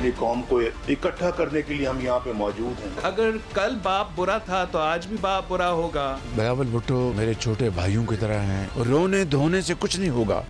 अपनी कौम को इकट्ठा करने के लिए हम यहाँ पे मौजूद हैं। अगर कल बाप बुरा था तो आज भी बाप बुरा होगा। बिलावल भुट्टो मेरे छोटे भाइयों की तरह हैं और रोने धोने से कुछ नहीं होगा।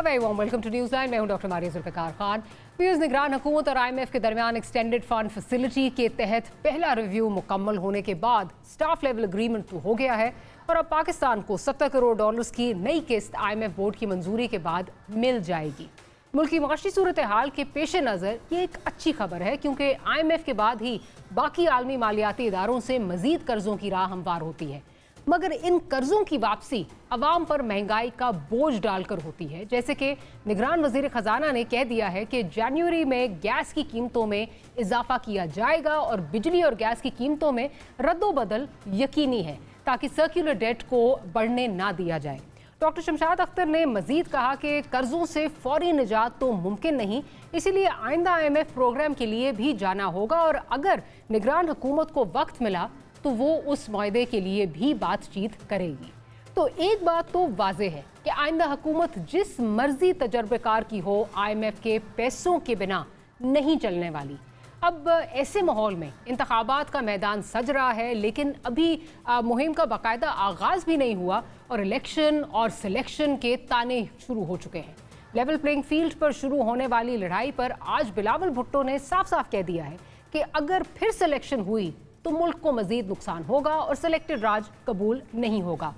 Welcome to news line. मैं हूं डॉक्टर मारिया जुल्फ़िकार खान। निगरान हुकूमत और IMF के दरमियान एक्सटेंडेड फंड फैसिलिटी के तहत पहला रिव्यू मुकम्मल होने के बाद स्टाफ लेवल एग्रीमेंट तो हो गया है और अब पाकिस्तान को $70 करोड़ की नई किस्त IMF बोर्ड की मंजूरी के बाद मिल जाएगी। मुल्क की माशी सूरत हाल के पेश नज़र ये एक अच्छी खबर है, क्योंकि IMF के बाद ही बाकी आलमी मालियाती इदारों से मजीद कर्जों की राह हमवार होती है। मगर इन कर्जों की वापसी अवाम पर महंगाई का बोझ डालकर होती है। जैसे कि निगरान वजीर खजाना ने कह दिया है कि जनवरी में गैस की कीमतों में इजाफा किया जाएगा और बिजली और गैस की कीमतों में रद्दोबदल यकीनी है, ताकि सर्कुलर डेट को बढ़ने ना दिया जाए। डॉक्टर शमशाद अख्तर ने मजीद कहा कि कर्जों से फौरी निजात तो मुमकिन नहीं, इसीलिए आइंदा IMF प्रोग्राम के लिए भी जाना होगा और अगर निगरान हुकूमत को वक्त मिला तो वो उस मुआहदे के लिए भी बातचीत करेगी। तो एक बात तो वाज़ेह है कि आइंदा हुकूमत जिस मर्जी तजर्बेकार की हो, IMF के पैसों के बिना नहीं चलने वाली। अब ऐसे माहौल में इंतखाबात का मैदान सज रहा है, लेकिन अभी मुहिम का बाकायदा आगाज़ भी नहीं हुआ और इलेक्शन और सिलेक्शन के ताने शुरू हो चुके हैं। लेवल प्लेइंग फील्ड पर शुरू होने वाली लड़ाई पर आज बिलावल भुट्टो ने साफ साफ कह दिया है कि अगर फिर सिलेक्शन हुई तो मुल्क को मजीद नुकसान होगा और सिलेक्टेड राज कबूल नहीं होगा।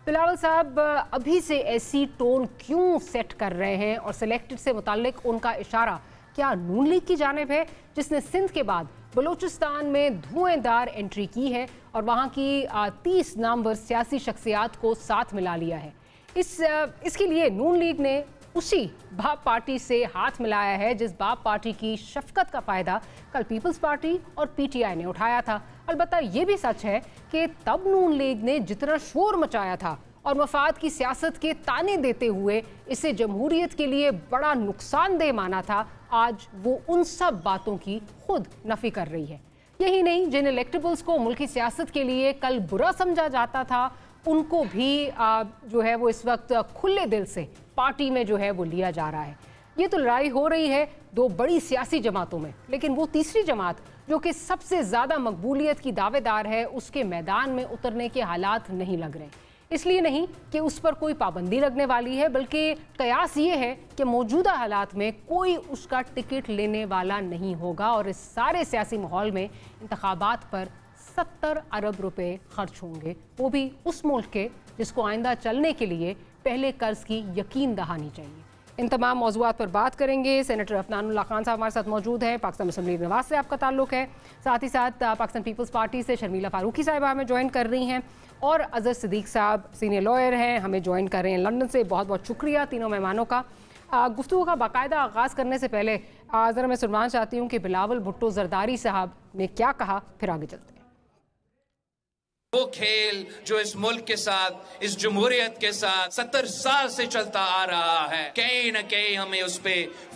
बिलावल साहब अभी से ऐसी टोन क्यों सेट कर रहे हैं और सिलेक्टेड से मुताल्लिक उनका इशारा क्या नून लीग की जानिब है, जिसने सिंध के बाद बलूचिस्तान में धुएंधार एंट्री की है और वहाँ की 30 नामवर सियासी शख्सियात को साथ मिला लिया है। इसके लिए नून लीग ने उसी बाप पार्टी से हाथ मिलाया है जिस बाप पार्टी की शफकत का फ़ायदा कल पीपल्स पार्टी और PTI ने उठाया था। अलबत्ता ये भी सच है कि तब नून लीग ने जितना शोर मचाया था और मफाद की सियासत के ताने देते हुए इसे जमहूरियत के लिए बड़ा नुकसानदेह माना था, आज वो उन सब बातों की खुद नफ़ी कर रही है। यही नहीं, जिन इलेक्टेबल्स को मुल्की सियासत के लिए कल बुरा समझा जाता था उनको भी जो है वो इस वक्त खुले दिल से पार्टी में जो है वो लिया जा रहा है। ये तो लड़ाई हो रही है दो बड़ी सियासी जमातों में, लेकिन वो तीसरी जमात जो कि सबसे ज़्यादा मकबूलियत की दावेदार है उसके मैदान में उतरने के हालात नहीं लग रहे। इसलिए नहीं कि उस पर कोई पाबंदी लगने वाली है, बल्कि कयास ये है कि मौजूदा हालात में कोई उसका टिकट लेने वाला नहीं होगा और इस सारे सियासी माहौल में इंतखाबात पर 70 अरब रुपए खर्च होंगे, वो भी उस मुल्क के जिसको आइंदा चलने के लिए पहले कर्ज की यकीन दहानी चाहिए। इन तमाम मौज़ूआत पर बात करेंगे। सेनेटर अफनानुल्लाह खान साहब हमारे साथ मौजूद हैं, पाकिस्तान मुस्लिम लीग नवाज से आपका ताल्लुक है, साथ ही साथ पाकिस्तान पीपल्स पार्टी से शर्मिला फारूकी साहिबा हमें ज्वाइन कर रही हैं और अजहर सिद्दीक साहब सीनियर लॉयर हैं, हमें ज्वाइन कर रहे हैं लंदन से। बहुत बहुत शुक्रिया तीनों मेहमानों का। गुफ्तगू का बाकायदा आगाज़ करने से पहले ज़रा मैं सुनवाना चाहती हूँ कि बिलावल भुट्टो जरदारी साहब ने क्या कहा, फिर आगे चलते हैं। वो खेल जो इस मुल्क के साथ, इस जमहूरियत के साथ 70 साल से चलता आ रहा है, कहीं न कहीं हमें उस पे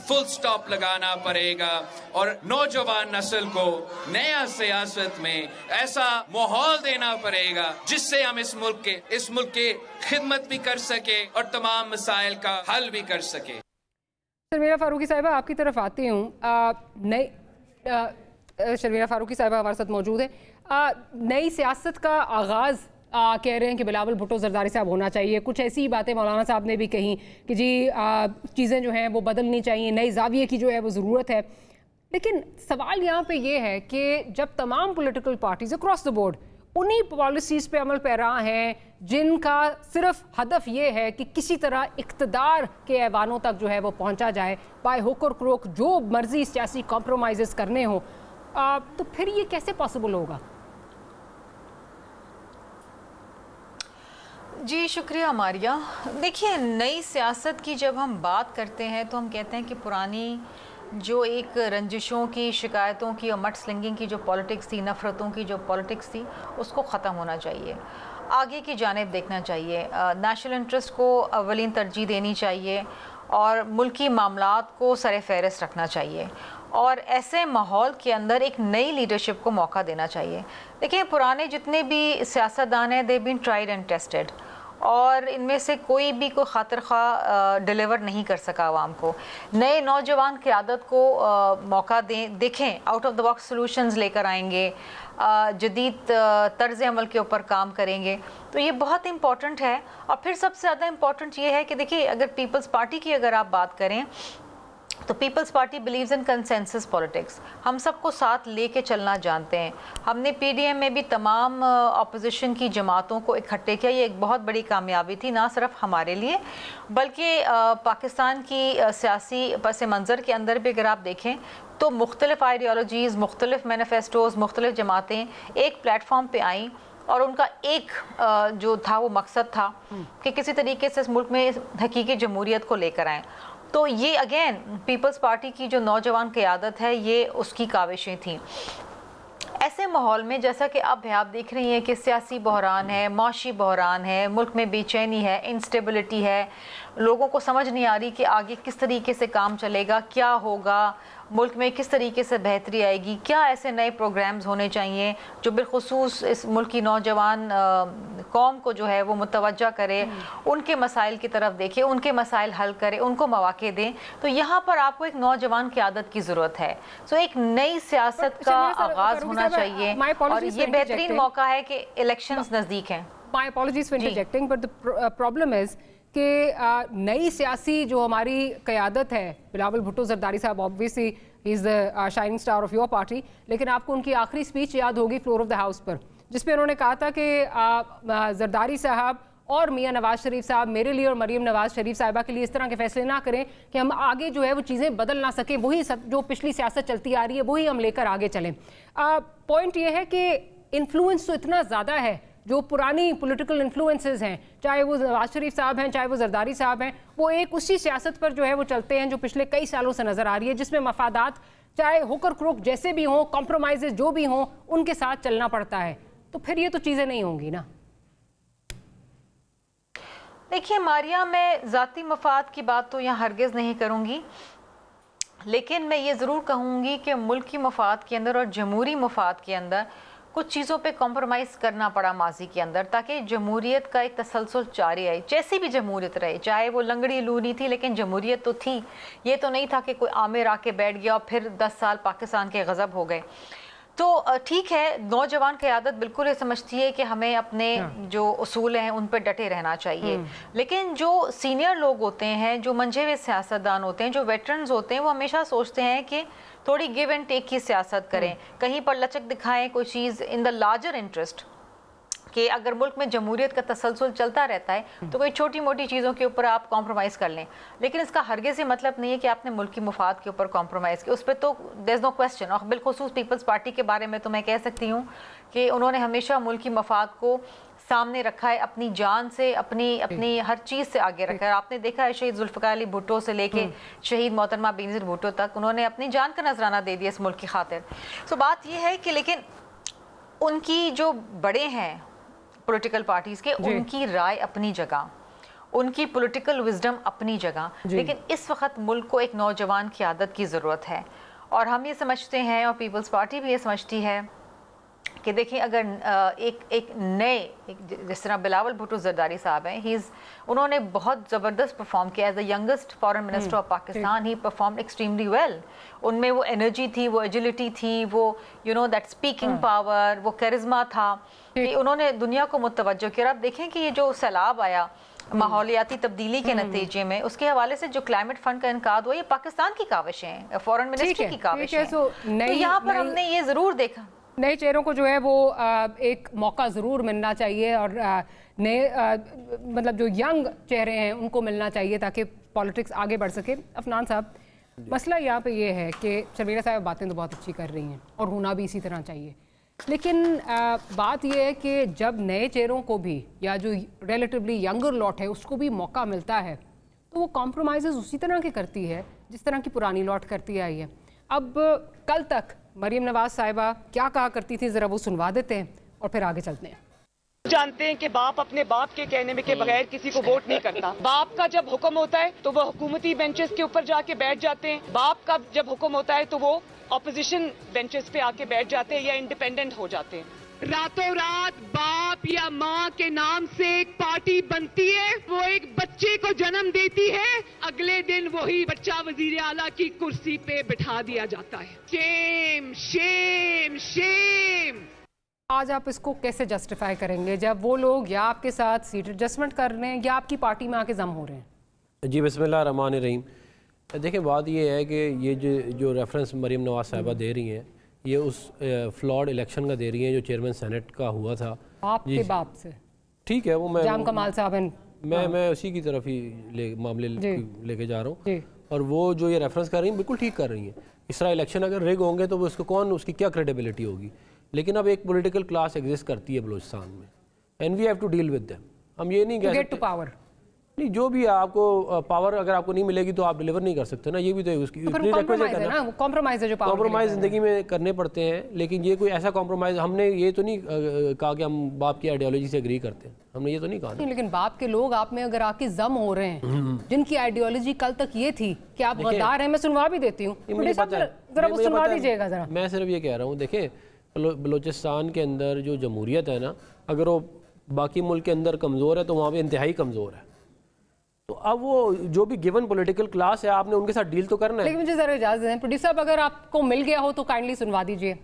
फुल स्टॉप लगाना पड़ेगा और नौजवान नस्ल को नया सियासत में ऐसा माहौल देना पड़ेगा जिससे हम इस मुल्क के खिदमत भी कर सके और तमाम मसाइल का हल भी कर सके। शर्मिला फारूकी साहिबा आपकी तरफ आती हूँ। शर्मिला फारूकी साहिबा हमारे साथ मौजूद है। नई सियासत का आगाज़ कह रहे हैं कि बिलावल भुट्टो जरदारी साहब होना चाहिए। कुछ ऐसी बातें मौलाना साहब ने भी कही कि जी चीज़ें जो हैं वो बदलनी चाहिए, नई जाविये की जो है वो ज़रूरत है। लेकिन सवाल यहाँ पे ये है कि जब तमाम political parties across the board उन्हीं पॉलिसीज़ पे अमल पैरा हैं जिनका सिर्फ हदफ ये है कि किसी तरह इक़्तिदार के ऐवानों तक जो है वो पहुँचा जाए, बाय हुक और क्रोक जो मर्जी सियासी कॉम्प्रोमाइज़ करने हों, तो फिर ये कैसे पॉसिबल होगा? जी शुक्रिया मारिया। देखिए, नई सियासत की जब हम बात करते हैं तो हम कहते हैं कि पुरानी जो एक रंजिशों की, शिकायतों की और मट स्लिंगिंग की जो पॉलिटिक्स थी, नफ़रतों की जो पॉलिटिक्स थी, उसको ख़त्म होना चाहिए, आगे की जानिब देखना चाहिए, नेशनल इंटरेस्ट को अवलीन तरजीह देनी चाहिए और मुल्की मामलात को सर फहरिस्त रखना चाहिए और ऐसे माहौल के अंदर एक नई लीडरशिप को मौका देना चाहिए। देखिए, पुराने जितने भी सियासतदान हैं, they been tried and tested और इनमें से कोई भी कोई खातिर खा डिलीवर नहीं कर सका आवाम को। नए नौजवान क़यादत को मौका दें, देखें out of the box solutions लेकर आएंगे, जदीद तर्ज़ अमल के ऊपर काम करेंगे, तो ये बहुत इम्पॉर्टेंट है। और फिर सबसे ज़्यादा इम्पॉर्टेंट ये है कि देखिए, अगर पीपल्स पार्टी की अगर आप बात करें तो People's Party believes in consensus politics. हम सबको साथ लेके चलना जानते हैं। हमने पीडीएम में भी तमाम अपोजिशन की जमातों को इकट्ठे किया। ये एक बहुत बड़ी कामयाबी थी, ना सिर्फ हमारे लिए बल्कि पाकिस्तान की सियासी पस मंज़र के अंदर भी अगर आप देखें तो मुख्तलिफ आइडियोलॉजीज़, मुख्तलिफ मैनिफेस्टोज़, मुख्तलिफ जमातें एक प्लेटफॉर्म पर आईं और उनका एक जो था वो मकसद था कि किसी तरीके से इस मुल्क में हकीकी जमहूरियत को लेकर आएँ। तो ये अगेन पीपल्स पार्टी की जो नौजवान क़यादत है, ये उसकी काविशें थीं। ऐसे माहौल में जैसा कि अब आप देख रही हैं कि सियासी बहरान है, माशी बहरान है, मुल्क में बेचैनी है, इंस्टेबिलिटी है, लोगों को समझ नहीं आ रही कि आगे किस तरीके से काम चलेगा, क्या होगा, मुल्क में किस तरीके से बेहतरी आएगी, क्या ऐसे नए प्रोग्राम्स होने चाहिए जो बिलखुसूस इस मुल्क की नौजवान कौम को जो है वो मुतवज्जा करे, उनके मसाइल की तरफ देखे, उनके मसाइल हल करे, उनको मौके दें। तो यहाँ पर आपको एक नौजवान क़यादत की ज़रूरत है। सो एक नई सियासत का आगाज़ होना चाहिए और ये बेहतरीन मौका है कि इलेक्शंस नज़दीक हैं। My apologies for interjecting, but the problem is कि नई सियासी जो हमारी क़यादत है, बिलावल भुट्टो ज़रदारी साहब obviously he is the shining star of your party, लेकिन आपको उनकी आखिरी स्पीच याद होगी फ्लोर ऑफ द हाउस पर, जिसपे उन्होंने कहा था कि ज़रदारी साहब और मियां नवाज शरीफ साहब मेरे लिए और मरीम नवाज शरीफ साहिबा के लिए इस तरह के फैसले ना करें कि हम आगे जो है वो चीज़ें बदल ना सकें, वही जो पिछली सियासत चलती आ रही है वही हम लेकर आगे चलें। पॉइंट ये है कि इन्फ्लुएंस तो इतना ज़्यादा है, जो पुरानी पॉलिटिकल इन्फ्लुएंसेस हैं, चाहे वो नवाज शरीफ साहब हैं, चाहे वो जरदारी साहब हैं, वो एक उसी सियासत पर जो है वो चलते हैं जो पिछले कई सालों से नज़र आ रही है, जिसमें मफादात चाहे होकर क्रोक जैसे भी हों, कॉम्प्रोमाइज़ जो भी हों, उनके साथ चलना पड़ता है। तो फिर ये तो चीज़ें नहीं होंगी ना। देखिए मारिया, मैं ज़ाती मफाद की बात तो यहाँ हरगिज़ नहीं करूँगी, लेकिन मैं ये ज़रूर कहूँगी कि मुल्की मफाद के अंदर और जमहूरी मफाद के अंदर कुछ चीज़ों पे कॉम्प्रोमाइज़ करना पड़ा माजी के अंदर, ताकि जमहूरियत का एक तसलसल जारी रहे। जैसी भी जमहूरियत रहे, चाहे वो लंगड़ी लूनी थी, लेकिन जमहूरियत तो थी। ये तो नहीं था कि कोई आमिर आके बैठ गया और फिर 10 साल पाकिस्तान के गज़ब हो गए। तो ठीक है, नौजवान क़यादत बिल्कुल ये समझती है कि हमें अपने जो उसूल हैं उन पर डटे रहना चाहिए, लेकिन जो सीनियर लोग होते हैं, जो मंझे हुए सियासतदान होते हैं, जो वेटरन्स होते हैं, वो हमेशा सोचते हैं कि थोड़ी गिव एंड टेक की सियासत करें, कहीं पर लचक दिखाएं कोई चीज़ इन द लार्जर इंटरेस्ट, कि अगर मुल्क में जमहूरियत का तसलसल चलता रहता है तो कोई छोटी मोटी चीज़ों के ऊपर आप कॉम्प्रोमाइज़ कर लें, लेकिन इसका हरगिज़ ये मतलब नहीं है कि आपने मुल्क की मुफाद के ऊपर कॉम्प्रोमाइज़ किया। उस पर तो देयर इज़ नो क्वेश्चन। और बिलखुसूस पीपल्स पार्टी के बारे में तो मैं कह सकती हूँ कि उन्होंने हमेशा मुल्क की मफाद को सामने रखा है, अपनी जान से, अपनी हर चीज़ से आगे रखा है। आपने देखा है शहीद जुल्फ़िकार अली भुट्टो से लेके शहीद मोहतरमा बेनज़ीर भुट्टो तक उन्होंने अपनी जान का नजराना दे दिया इस मुल्क की खातिर। सो बात यह है कि लेकिन उनकी जो बड़े हैं पॉलिटिकल पार्टीज़ के, उनकी राय अपनी जगह, उनकी पॉलिटिकल विजडम अपनी जगह, लेकिन इस वक्त मुल्क को एक नौजवान क़यादत की ज़रूरत है। और हम ये समझते हैं और पीपल्स पार्टी भी ये समझती है कि देखिए, अगर एक नए जिस तरह बिलावल भुट्टो ज़रदारी साहब हैं, उन्होंने बहुत ज़बरदस्त परफॉर्म किया as the youngest foreign minister of Pakistan. He perform extremely well. उनमें वो एनर्जी थी, वो एजिलिटी थी, वो दैट स्पीकिंग पावर, वो कैरिज्मा था कि उन्होंने दुनिया को मुतवज्जो किया। आप देखें कि ये जो सैलाब आया माहौलियाती तब्दीली के नतीजे में, उसके हवाले से जो क्लाइमेट फंड का इनकाद हुआ, ये पाकिस्तान की काविशें हैं, फॉरेन मिनिस्ट्री की काविशें हैं। तो यहाँ पर हमने ये ज़रूर देखा, नए चेहरों को जो है वो एक मौका ज़रूर मिलना चाहिए, और नए मतलब जो यंग चेहरे हैं उनको मिलना चाहिए ताकि पॉलिटिक्स आगे बढ़ सके। अफनान साहब, मसला यहाँ पे ये है कि शर्मीला साहब बातें तो बहुत अच्छी कर रही हैं और होना भी इसी तरह चाहिए, लेकिन बात यह है कि जब नए चेहरों को भी, या जो रिलेटिवली यंगर लॉट है उसको भी मौका मिलता है, तो वो कॉम्प्रोमाइज़ उसी तरह की करती है जिस तरह की पुरानी लॉट करती आई है। अब कल तक मरीम नवाज साहिबा क्या कहा करती थी, ज़रा वो सुनवा देते हैं और फिर आगे चलते हैं। जानते हैं कि बाप अपने बाप के कहने में के बगैर किसी को वोट नहीं करता। बाप का जब हुक्म होता है तो वो हुकूमती बेंचेस के ऊपर जाके बैठ जाते हैं, बाप का जब हुक्म होता है तो वो ऑपोजिशन बेंचेस पे आके बैठ जाते हैं या इंडिपेंडेंट हो जाते हैं। रातों रात बाप या माँ के नाम से एक पार्टी बनती है, वो एक बच्चे को जन्म देती है, अगले दिन वही बच्चा वजीर आला की कुर्सी पे बिठा दिया जाता है। Shem Shem Shem. आज आप इसको कैसे जस्टिफाई करेंगे जब वो लोग या आपके साथ सीट एडजस्टमेंट कर रहे हैं या आपकी पार्टी में आके जम हो रहे हैं? जी बिस्मिल्लाह रहमान रहीम। देखिए बात ये है कि ये जो रेफरेंस मरीम नवाज साहिबा दे रही हैं ये उस फ्लॉड इलेक्शन का दे रही हैं जो चेयरमैन सेनेट का हुआ था आपके बाप से। ठीक है, वो मैं जाम कमाल साहब मैं उसी की तरफ ही मामले लेके जा रहा हूँ। और वो जो ये रेफरेंस कर रही हैं बिल्कुल ठीक कर रही हैं। इस तरह इलेक्शन अगर रिग होंगे तो वो उसकी क्या क्रेडिबिलिटी होगी। लेकिन अब एक पॉलिटिकल क्लास एग्जिस्ट करती है बलूचिस्तान में and we have to deal with them. हम ये नहीं कह सकते पावर नहीं, जो भी है आपको पावर अगर आपको नहीं मिलेगी तो आप डिलीवर नहीं कर सकते ना, ये भी तो उसकी कॉम्प्रोमाइज है जो कॉम्प्रोमाइज ज़िंदगी में करने पड़ते हैं। लेकिन ये कोई ऐसा कॉम्प्रोमाइज हमने ये तो नहीं कहा कि हम बाप की आइडियोलॉजी से एग्री करते हैं, हमने ये तो नहीं कहा नहीं। लेकिन बाप के लोग आप में अगर आके जम हो रहे हैं जिनकी आइडियोलॉजी कल तक ये थी कि आप गद्दार हैं, मैं सुनवा भी देती हूँ, जरा वो सुनवा दीजिएगा जरा। मैं सिर्फ ये कह रहा हूँ, देखिए बलूचिस्तान के अंदर जो जमहूरियत है ना, अगर वो बाकी मुल्क के अंदर कमज़ोर है तो वहाँ पर इंतहाई कमज़ोर है। तो अब वो जो भी गिवन पॉलिटिकल क्लास है आपने उनके साथ डील तो करना है। लेकिन मुझे जरा इजाजत दें प्रोड्यूसर साहब, अगर आपको मिल गया हो तो काइंडली सुनवा दीजिए।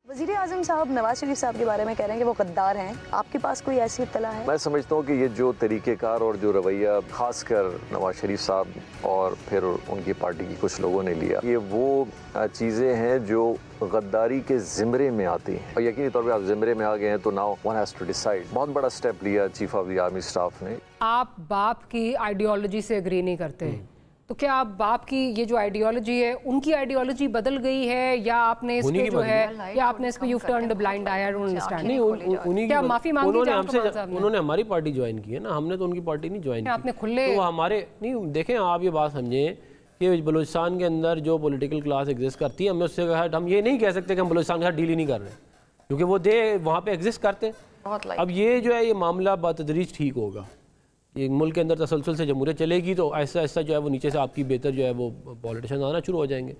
वज़ीर आज़म साहब नवाज शरीफ साहब के बारे में कह रहे हैं कि वो गद्दार हैं, आपके पास कोई ऐसी इत्तला है? मैं समझता हूँ कि ये जो तरीक़ेकार और जो रवैया खासकर नवाज शरीफ साहब और फिर उनकी पार्टी की कुछ लोगों ने लिया, ये वो चीज़ें हैं जो गद्दारी के ज़िम्रे में आती हैं। और यकीनी तौर पर आप ज़िम्रे में आ गए हैं तो now one has to decide. बहुत बड़ा स्टेप लिया chief of the army staff ने। आप बाप की आइडियोलॉजी से एग्री नहीं करते तो क्या आप बाप की ये जो आइडियोलॉजी है उनकी आइडियोलॉजी बदल गई है या आपने इस पे जो है या आपने इस पे you turned the blind I? I don't understand. नहीं उन्हीं क्या माफी मांगी उन्होंने हमारी पार्टी ज्वाइन की है ना, हमने तो उनकी पार्टी नहीं ज्वाइन की। आपने खुले तो हमारे नहीं, देखें आप ये बात समझें कि बलूचिस्तान के अंदर जो पॉलिटिकल क्लास एग्जिस्ट करती है, हमें उससे हम ये नहीं कह सकते कि हम बलूचिस्तान के साथ डील ही नहीं कर रहे क्योंकि वो वहाँ पे एग्जिस्ट करते हैं। अब ये जो है ये मामला बतदरीज ठीक होगा, एक मुल्क के अंदर तसलसल से जमहूरियत चलेगी तो ऐसा ऐसा जो है वो नीचे से आपकी बेहतर जो है वो पॉलिटिशियन आना शुरू हो जाएंगे।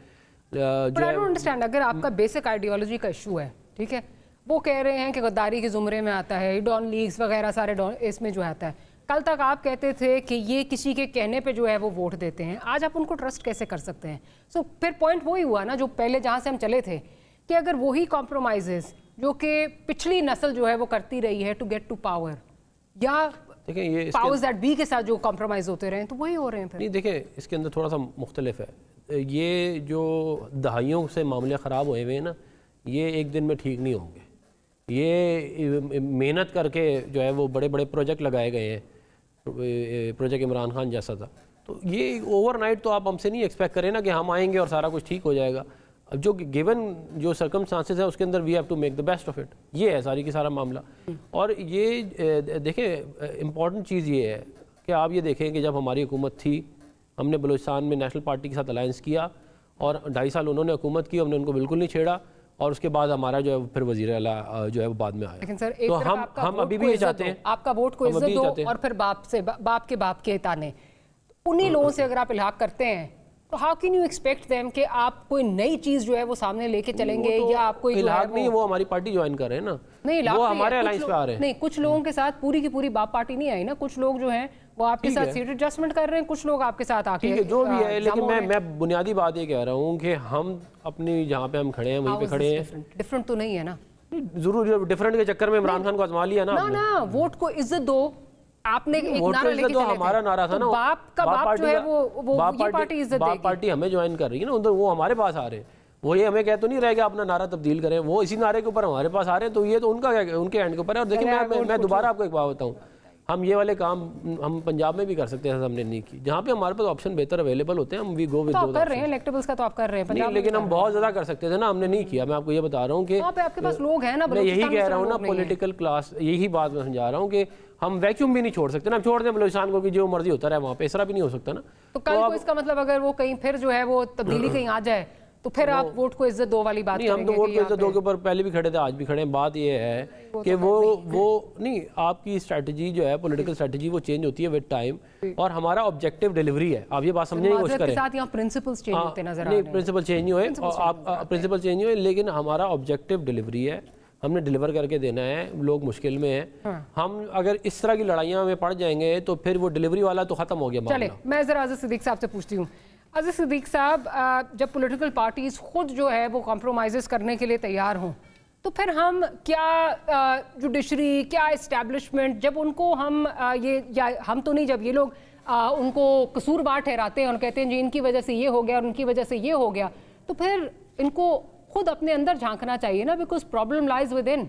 अंडरस्टैंड अगर आपका बेसिक आइडियोलॉजी का इशू है, ठीक है, वो कह रहे हैं कि गद्दारी के जुमरे में आता है, डॉन लीग्स वगैरह सारे इसमें जो आता है। कल तक आप कहते थे कि ये किसी के कहने पे जो है वो वोट देते हैं, आज आप उनको ट्रस्ट कैसे कर सकते हैं? सो फिर पॉइंट वही हुआ ना जो पहले जहाँ से हम चले थे कि अगर वही कॉम्प्रोमाइजेस जो कि पिछली नस्ल जो है वो करती रही है टू गेट टू पावर या देखिए ये पावर्स दैट बी के साथ जो कॉम्प्रोमाइज होते रहे तो वही हो रहे हैं फिर। नहीं देखिए इसके अंदर थोड़ा सा मुख्तलिफ है। ये जो दहाइयों से मामले ख़राब हुए हुए हैं ना, ये एक दिन में ठीक नहीं होंगे। ये मेहनत करके जो है वो बड़े बड़े प्रोजेक्ट लगाए गए हैं, प्रोजेक्ट इमरान खान जैसा था, तो ये ओवरनाइट तो आप हमसे नहीं एक्सपेक्ट करें ना कि हम आएंगे और सारा कुछ ठीक हो जाएगा। अब जो गिवन जो सर्कमस्टांसेस है उसके अंदर we have to make the best of it, ये है सारी की सारा मामला। और ये देखें इम्पॉर्टेंट चीज़ ये है कि आप ये देखें कि जब हमारी हुकूमत थी हमने बलूचिस्तान में नेशनल पार्टी के साथ अलायंस किया और 2.5 साल उन्होंने हुकूमत की, हमने उनको बिल्कुल नहीं छेड़ा और उसके बाद हमारा जो है फिर वज़ीर आला जो है वो बाद में आया। लेकिन सर एक तो हम अभी भी ये चाहते हैं आपका वोट को इज्जत दो और फिर बाप के ताने, उन्हीं लोगों से अगर आप इल्हाक करते हैं तो how can you expect them कि आप कोई नई चीज जो है वो सामने लेके चलेंगे या आप कोई इलाक नहीं, वो हमारी पार्टी ज्वाइन कर रहे हैं ना, नहीं वो हमारे अलायंस पे आ रहे हैं। नहीं, कुछ लोगों के साथ पूरी की पूरी बाप पार्टी नहीं आई ना, कुछ लोग जो हैं वो आपके साथ सीट एडजस्टमेंट कर रहे हैं, कुछ लोग आपके साथ आके ठीक है जो भी है। लेकिन मैं बुनियादी बात ये कह रहा हूँ कि हम अपनी जहाँ पे हम खड़े हैं वहीं पे खड़े हैं। डिफरेंट तो नहीं है ना, जरूर डिफरेंट के चक्कर में इमरान खान को आजमा लिया ना। वोट को इज्जत दो, आपने एक नारा लेके तो हमारा नारा था ना, बाप का बाप जो है वो ये पार्टी इज्जत देगी। बाप पार्टी हमें ज्वाइन कर रही है ना, उधर वो हमारे पास आ रहे हैं, वो ये हमें कह तो नहीं रहेगा अपना नारा तब्दील करें, वो इसी नारे के ऊपर हमारे पास आ रहे हैं, तो ये तो उनके एंड के ऊपर है। और देखिए मैं दोबारा आपको एक बात बताऊँ, हम ये वाले काम हम पंजाब में भी कर सकते हैं, हमने नहीं की। जहाँ पे हमारे पास ऑप्शन बेहतर अवेलेबल होते हैं हम वी गो विद दो कर रहे हैं, इलेक्टेबल्स का तो आप कर रहे हैं पंजाब, लेकिन हम बहुत ज्यादा कर सकते थे ना, हमने नहीं किया। मैं आपको ये बता रहा हूँ कि आपके पास लोग हैं ना, मैं यही कह रहा हूँ ना, पॉलिटिकल क्लास, यही बात मैं समझा रहा हूँ कि हम वैक्यूम भी नहीं छोड़ सकते ना, हम छोड़ दें बलूचिस्तान को कि जो मर्जी होता रहे वहाँ पे, ऐसा भी नहीं हो सकता ना। तो कल को इसका मतलब अगर वो कहीं फिर जो है वो तब्दीली कहीं आ जाए तो फिर आप वोट को इज्जत दो वाली बात नहीं, हम तो वोट को इज्जत दो के ऊपर पहले भी खड़े थे, आज भी खड़े हैं। बात ये है कि वो नहीं, आपकी स्ट्रैटेजी जो है पॉलिटिकल स्ट्रैटेजी वो चेंज होती है विद टाइम, और हमारा ऑब्जेक्टिव डिलीवरी है। आप ये बात समझने की कोशिश करें, साथ यहाँ प्रिंसिपल्स चेंज होते नजर आ रहे हैं। नहीं, प्रिंसिपल चेंज नहीं हुए, आप प्रिंसिपल चेंज हुए, लेकिन हमारा ऑब्जेक्टिव डिलीवरी है। हमने डिलीवर करके देना है, लोग मुश्किल में हैं। हम अगर इस तरह की लड़ाइयाँ में पड़ जाएंगे तो फिर वो डिलीवरी वाला तो ख़त्म हो गया मामला। चले, मैं ज़रा अज़ीज़ सिद्दीक साहब से पूछती हूँ। अज़ीज़ सिद्दीक साहब, जब पॉलिटिकल पार्टीज खुद जो है वो कॉम्प्रोमाइज़ करने के लिए तैयार हों, तो फिर हम क्या जुडिशरी, क्या इस्टेब्लिशमेंट, जब उनको हम या हम तो नहीं, जब ये लोग उनको कसूरवार ठहराते हैं और कहते हैं जी इनकी वजह से ये हो गया और उनकी वजह से ये हो गया, तो फिर इनको खुद अपने अंदर झांकना चाहिए ना, because problem lies with in.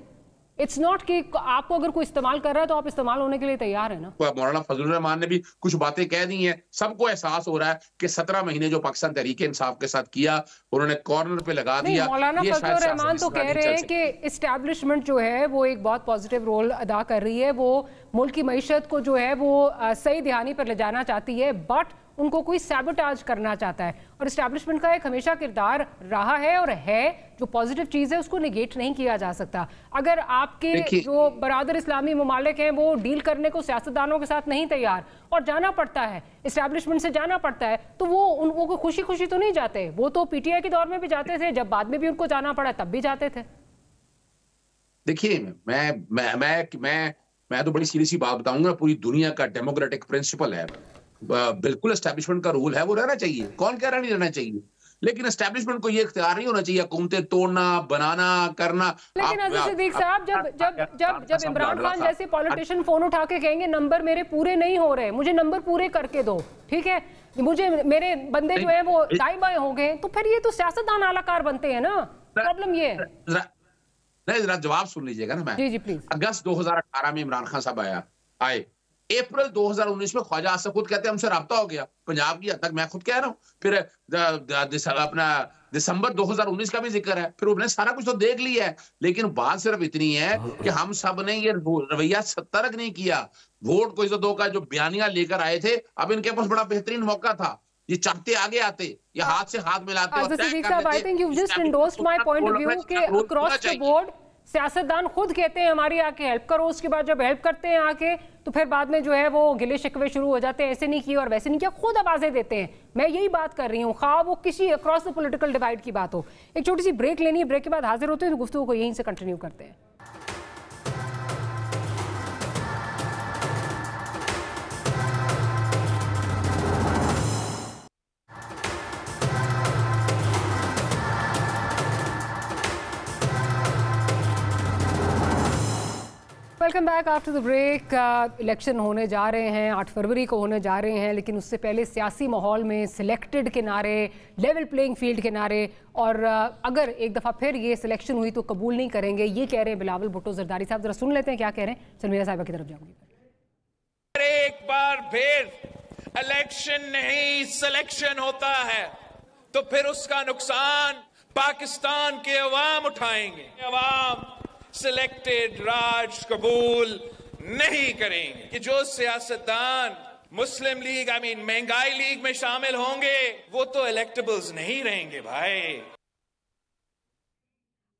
It's not कि आपको अगर कोई इस्तेमाल कर रहा है तो आप इस्तेमाल होने के लिए तैयार है ना। मौलाना फजलुर रहमान ने भी कुछ बातें कह दी हैं, सबको एहसास हो रहा है कि 17 महीने जो पाकिस्तान तहरीक इंसाफ के साथ किया, उन्होंने कॉर्नर पे लगा दिया। मौलाना फजलुर रहमान तो कह रहे हैं कि इस्टेब्लिशमेंट जो है वो एक बहुत पॉजिटिव रोल अदा कर रही है, वो मुल्क की मईशत को जो है वो सही दहानी पर ले जाना चाहती है, बट उनको कोई सैबोटाज करना चाहता है। और इस्टेब्लिशमेंट का एक हमेशा किरदार रहा है और है, जो पॉजिटिव चीज़ है उसको निगेट नहीं किया जा सकता। अगर आपके जो बरादर इस्लामी ममालिक हैं वो डील करने को सियासतदानों के साथ नहीं तैयार और जाना पड़ता है, इस्टेब्लिशमेंट से जाना पड़ता है, तो वो उनको खुशी खुशी तो नहीं जाते। वो तो पीटीआई के दौर में भी जाते थे, जब बाद में भी उनको जाना पड़ा तब भी जाते थे। देखिए, मैं तो बड़ी सीरियस सी बात बताऊंगा, पूरी दुनिया का डेमोक्रेटिक प्रिंसिपल है, बिल्कुल एस्टैब्लिशमेंट का रूल है, वो रहना चाहिए। कौन कह रहा नहीं रहना चाहिए, लेकिन एस्टैब्लिशमेंट को ये इख्तियार नहीं होना चाहिए हुकूमतें तोड़ना, बनाना, करना। लेकिन अज़ीज़ सिद्दीक साहब, जब इमरान खान जैसे पॉलिटिशियन फोन उठा के कहेंगे नंबर मेरे पूरे नहीं हो रहे, मुझे नंबर पूरे करके दो, ठीक है, मुझे मेरे बंदे जो है वो दाएं बाएं हो गए, तो फिर ये तो सियासतदान आलाकार बनते हैं ना। प्रॉब्लम ये है। नहीं, जरा जवाब सुन लीजिएगा ना। मैं जी प्लीज। अगस्त 2018 में इमरान खान साहब आए, अप्रैल 2019 में ख्वाजा आसिफ खुद कहते हैं हमसे रब्ता हो गया पंजाब की हद तक, मैं खुद कह रहा हूँ। फिर अपना दिसंबर 2019 का भी जिक्र है, फिर उन्होंने सारा कुछ तो देख लिया है, लेकिन बात सिर्फ इतनी है कि हम सब ने ये रवैया तर्क नहीं किया। वोट को इज्जत दो का जो बयानियां लेकर आए थे, अब इनके पास बड़ा बेहतरीन मौका था, ये चाहते आगे आते, ये हाथ से हाथ मिलाते। I think you just endorsed my point of view कि अक्रॉस द बोर्ड सियासतदान खुद कहते हैं हमारी आके हेल्प करो, उसके बाद जब हेल्प करते हैं आके तो फिर बाद में जो है वो गिले शिकवे शुरू हो जाते हैं, ऐसे नहीं किया और वैसे नहीं किया, खुद आवाजें देते हैं। मैं यही बात कर रही हूँ, खा वो किसी अक्रॉस द पॉलिटिकल डिवाइड की बात हो। एक छोटी सी ब्रेक लेनी है, ब्रेक के बाद हाजिर होते हैं, तो गुफ्तगू को यहीं से कंटिन्यू करते हैं। Welcome back after the break. Election होने जा रहे हैं, 8 फरवरी को होने जा रहे हैं, लेकिन उससे पहले सियासी माहौल में सिलेक्टेड के नारे, लेवल प्लेइंग फील्ड के नारे, और अगर एक दफ़ा फिर ये सिलेक्शन हुई तो कबूल नहीं करेंगे, ये कह रहे हैं बिलावल भुट्टो जरदारी साहब। जरा सुन लेते हैं क्या कह रहे हैं। सलमीरा साहिबा की तरफ जाऊंगी। एक बार फिर इलेक्शन नहीं सिलेक्शन होता है तो फिर उसका नुकसान पाकिस्तान के अवाम उठाएंगे। अवाम सिलेक्टेड राज कबूल नहीं करेंगे कि जो सियासतदान मुस्लिम लीग महंगाई लीग में शामिल होंगे वो तो इलेक्टेबल्स नहीं रहेंगे भाई।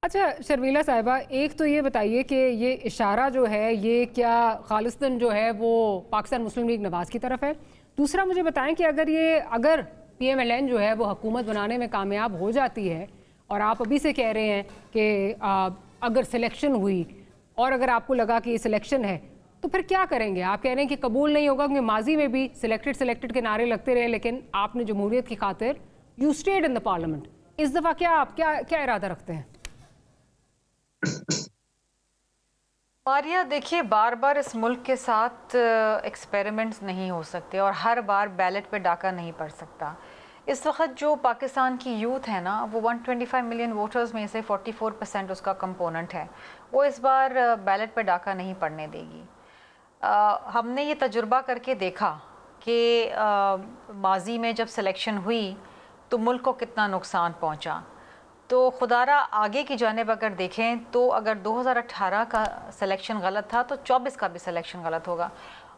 अच्छा शर्मिला साहिबा, एक तो ये बताइए कि ये इशारा जो है ये क्या खालिस्तान जो है वो पाकिस्तान मुस्लिम लीग नवाज की तरफ है? दूसरा मुझे बताएं कि अगर PMLN जो है वो हुकूमत बनाने में कामयाब हो जाती है, और आप अभी से कह रहे हैं कि अगर सिलेक्शन हुई और अगर आपको लगा कि ये सिलेक्शन है तो फिर क्या करेंगे? आप कह रहे हैं कि कबूल नहीं होगा, क्योंकि माजी में भी सिलेक्टेड के नारे लगते रहे, लेकिन आपने जमहूरियत की खातिर you stayed in the parliament. इस दफ़ा क्या इरादा रखते हैं? मारिया, देखिए, बार बार इस मुल्क के साथ एक्सपेरिमेंट्स नहीं हो सकते और हर बार बैलेट पे डाका नहीं पड़ सकता। इस वक्त जो पाकिस्तान की यूथ है ना, वो 125 मिलियन वोटर्स में से 44% उसका कंपोनेंट है, वो इस बार बैलेट पे डाका नहीं पड़ने देगी। हमने ये तजुर्बा करके देखा कि माजी में जब सिलेक्शन हुई तो मुल्क को कितना नुकसान पहुंचा। तो खुदारा आगे की जानिब अगर देखें तो अगर 2018 का सिलेक्शन गलत था तो 24 का भी सिलेक्शन गलत होगा।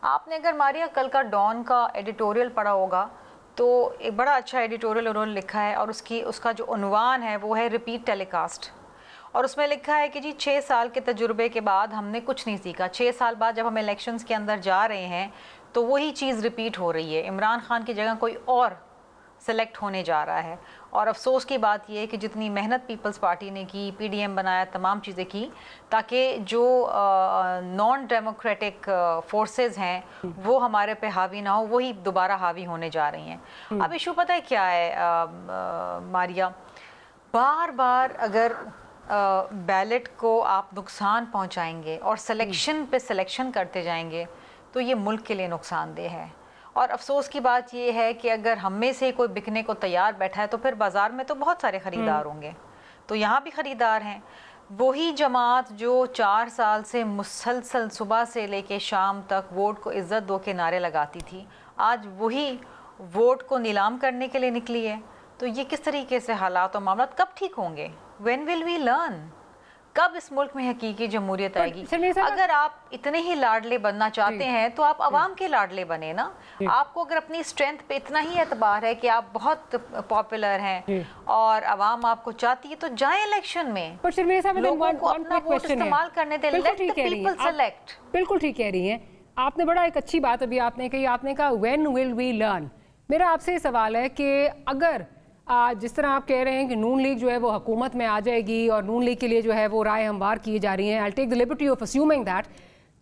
आपने अगर मारिया कल का डॉन का एडिटोरियल पढ़ा होगा तो एक बड़ा अच्छा एडिटोरियल उन्होंने लिखा है, और उसका जो उन्वान है वो है रिपीट टेलीकास्ट, और उसमें लिखा है कि जी 6 साल के तजुर्बे के बाद हमने कुछ नहीं सीखा। 6 साल बाद जब हम इलेक्शंस के अंदर जा रहे हैं तो वही चीज़ रिपीट हो रही है। इमरान खान की जगह कोई और सेलेक्ट होने जा रहा है। और अफसोस की बात यह है कि जितनी मेहनत पीपल्स पार्टी ने की, पीडीएम बनाया, तमाम चीज़ें की, ताकि जो नॉन डेमोक्रेटिक फोर्सेस हैं वो हमारे पे हावी ना हो, वही दोबारा हावी होने जा रही हैं। अब इशू पता है क्या है मारिया, बार बार अगर बैलेट को आप नुकसान पहुंचाएंगे और सिलेक्शन पे सिलेक्शन करते जाएंगे तो ये मुल्क के लिए नुकसानदेह है। और अफसोस की बात ये है कि अगर हम में से कोई बिकने को तैयार बैठा है तो फिर बाज़ार में तो बहुत सारे ख़रीदार होंगे। तो यहाँ भी ख़रीदार हैं, वही जमात जो 4 साल से मुसलसल सुबह से लेके शाम तक वोट को इज़्ज़त दो के नारे लगाती थी, आज वही वोट को नीलाम करने के लिए निकली है। तो ये किस तरीके से हालात और मामला कब ठीक होंगे? When will we learn? कब इस मुल्क में हकीकी जमहूरियत आएगी? अगर आप इतने ही लाडले बनना चाहते हैं तो आप आवाम के लाडले बने ना। आपको अगर अपनी स्ट्रेंथ पे इतना ही एतबार है कि आप बहुत पॉपुलर हैं और आवाम आपको चाहती है तो जाएं इलेक्शन में, लोगों को अपना वोट इस्तेमाल करने दें, लेट द पीपल सेलेक्ट। बिल्कुल ठीक कह रही हैं आपने, बड़ा एक अच्छी बात अभी आपने कही, आपने कहा व्हेन विल वी लर्न। मेरा आपसे ये सवाल है कि अगर जिस तरह आप कह रहे हैं कि नून लीग जो है वो हुकूमत में आ जाएगी और नून लीग के लिए जो है वो राय हमवार की जा रही हैं, I take the liberty of assuming that,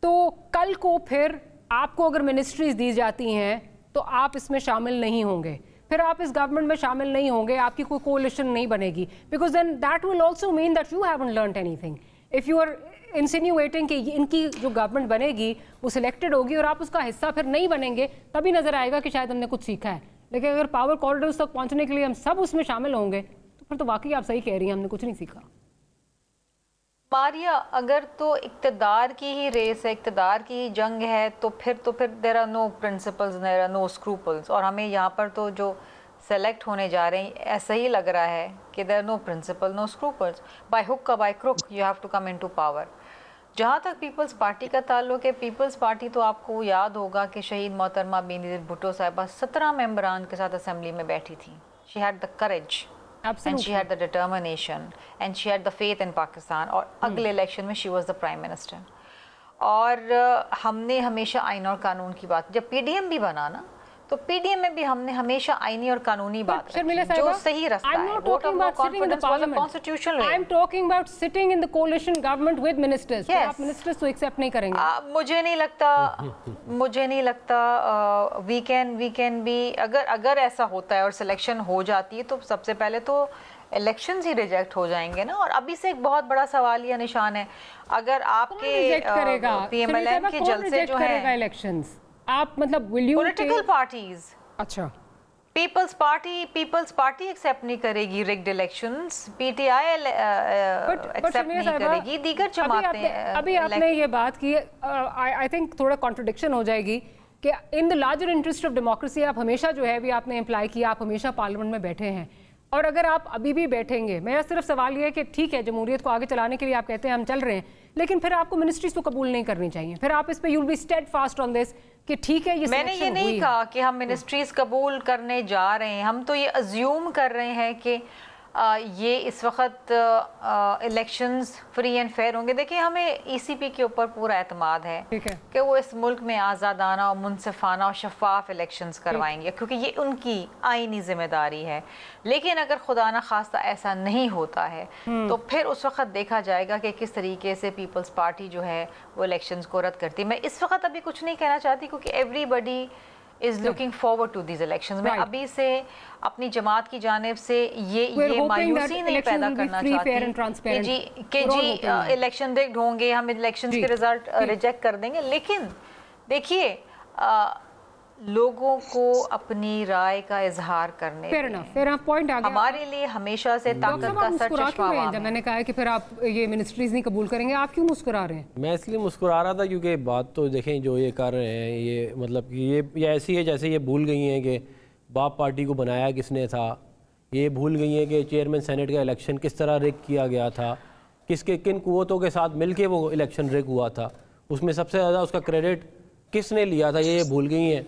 तो कल को फिर आपको अगर मिनिस्ट्रीज दी जाती हैं तो आप इसमें शामिल नहीं होंगे, फिर आप इस गवर्नमेंट में शामिल नहीं होंगे, आपकी कोई कोalition नहीं बनेगी, because then that will also mean that you haven't learned anything. If you are insinuating कि इनकी जो गवर्नमेंट बनेगी वो सिलेक्टेड होगी और आप उसका हिस्सा फिर नहीं बनेंगे, तभी नजर आएगा कि शायद हमने कुछ सीखा है। लेकिन अगर पावर कॉरिडोर्स तक पहुंचने के लिए हम सब उसमें शामिल होंगे तो फिर तो वाकई आप सही कह रही हैं, हमने कुछ नहीं सीखा। मारिया, अगर तो इक्तदार की ही रेस है, इक्तदार की ही जंग है, तो फिर there are no principles, there are no scruples. और हमें यहाँ पर तो जो सेलेक्ट होने जा रहे हैं ऐसा ही लग रहा है कि there are no principle, no scruples, by hook by crook you have to come into power. जहाँ तक पीपल्स पार्टी का ताल्लुक है, पीपल्स पार्टी तो आपको याद होगा कि शहीद मोहतरमा बेनज़ीर भुट्टो साहिबा 17 मेंबरान के साथ असेंबली में बैठी थी। She had the courage and she had the determination and she had the faith in Pakistan. और अगले इलेक्शन में she was the prime minister. और हमने हमेशा आइन और कानून की बात, जब पीडीएम भी बना ना तो पीडीएम में भी हमने हमेशा आईनी और कानूनी बात रखी, जो सही रास्ता है। Vote of no confidence was a constitutional way. I am talking about sitting in the coalition government with ministers. आप मिनिस्टर्स तो एक्सेप्ट नहीं करेंगे? मुझे नहीं लगता वी कैन बी, अगर ऐसा होता है और सिलेक्शन हो जाती है तो सबसे पहले तो इलेक्शंस ही रिजेक्ट हो जाएंगे ना। और अभी से एक बहुत बड़ा सवाल या निशान है, अगर आपके पीएमएलएन के जलसे जो है इलेक्शंस, आप मतलब विल यू पॉलिटिकल पार्टीज, अच्छा पीपल्स पार्टी एक्सेप्ट नहीं करेगी रिग्ड इलेक्शंस, पीटीआई एक्सेप्ट नहीं करेगी, दीगर जमातें। अभी आपने ये बात की, आई थिंक थोड़ा कॉन्ट्रडिक्शन हो जाएगी कि in the larger interest of democracy आप हमेशा जो है भी आपने इम्प्लाई किया, आप हमेशा पार्लियामेंट में बैठे हैं और अगर आप अभी भी बैठेंगे, मेरा सिर्फ सवाल ये है कि ठीक है जमहूरियत को आगे चलाने के लिए आप कहते हैं हम चल रहे हैं, लेकिन फिर आपको मिनिस्ट्रीज तो कबूल नहीं करनी चाहिए, फिर आप इस पे you will be steadfast on this कि ठीक है ये मैंने ये नहीं कहा कि हम मिनिस्ट्रीज कबूल करने जा रहे हैं, हम तो ये अज्यूम कर रहे हैं कि ये इस वक्त इलेक्शंस फ्री एंड फेयर होंगे। देखिए हमें ईसीपी के ऊपर पूरा एतमाद है कि वो इस मुल्क में आज़ादाना और मुनसिफाना और शफाफ इलेक्शंस करवाएंगे, क्योंकि ये उनकी आईनी जिम्मेदारी है। लेकिन अगर खुदा न खास्ता ऐसा नहीं होता है तो फिर उस वक्त देखा जाएगा कि किस तरीके से पीपल्स पार्टी जो है वो इलेक्शंस को रद्द करती है। मैं इस वक्त अभी कुछ नहीं कहना चाहती क्योंकि everybody is looking forward to these elections। मैं अभी से अपनी जमात की जानिब से ये मायूसी नहीं पैदा करना चाहती कि जी इलेक्शन रिग्ड होंगे, हम इलेक्शंस के रिजल्ट रिजेक्ट कर देंगे। लेकिन देखिए लोगों को अपनी राय का इजहार करने पॉइंट आ गया। हमारे लिए हमेशा से ताकत का सर चश्मा है। जब मैंने कहा कि फिर आप ये मिनिस्ट्रीज नहीं कबूल करेंगे, आप क्यों मुस्कुरा रहे हैं? मैं इसलिए मुस्कुरा रहा था क्योंकि बात तो देखें जो ये कर रहे हैं, ये मतलब कि ये ऐसी है जैसे ये भूल गई हैं कि बाप पार्टी को बनाया किसने था, ये भूल गई हैं कि चेयरमैन सेनेट का इलेक्शन किस तरह रिग किया गया था, किन कुव्वतों के साथ मिल के वो इलेक्शन रिग हुआ था, उसमें सबसे ज़्यादा उसका क्रेडिट किसने लिया था, ये भूल गई हैं।